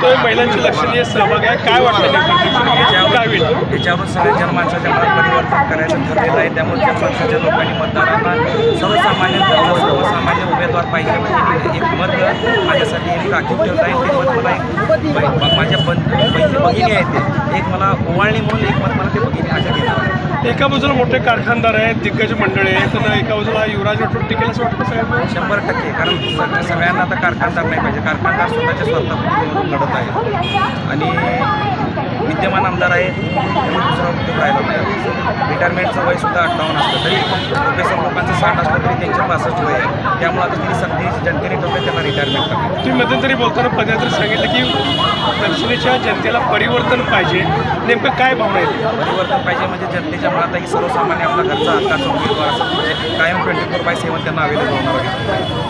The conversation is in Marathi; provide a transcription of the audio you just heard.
बघतोय महिलांची लक्षणीय सहभाग आहे, काय वाटतं याच्यावर सगळ्या जनमानसाच्या मनात परिवर्तन करायचं ठरलेलं आहे. त्यामुळे जनमानसाच्या लोकांनी मतदारांना सर्वसामान्य उमेदवार पाहिजे म्हणजे एक मत माझ्यासाठी एक राखीव ठेवत आहे. ते मत मला माझ्या भगिनी आहेत ते एक मला ओवाळणी म्हणून एक मत मला ते भगिनी अशा घेणार. एका बाजूला मोठे कारखानदार आहेत, दिग्गज मंडळी आहेत, तर एका बाजूला युवराज राठोड टिकेल असं वाटतं सगळ्यांना. 100% कारण सगळ्यांना आता कारखानदार नाही पाहिजे. कारखानदार स्वतःच्या स्वार्थापूर्ती लढत आहे आणि विद्यमान आमदार आहेत दुसरा उद्योग राहिला नाही. रिटायरमेंटचं वयसुद्धा 58 असतं तरी प्रोफेसर लोकांचं 60 असलं तरी त्यांचे 65 वय आहे. त्यामुळे आता त्यांनी संधी जनतेने ठेवलं त्यांना रिटायरमेंट करतात. तुम्ही मध्यंतरी बोलताना पदाधिकारी सांगितलं की दक्षिणेच्या जनतेला परिवर्तन पाहिजे, नेमकं काय भावना येते? परिवर्तन पाहिजे म्हणजे जनतेच्या मनातही सर्वसामान्य आपला घरचा हक्काचा उमेदवार असं म्हणजे कायम 24/7 त्यांना अवेलेबल होणार आहे.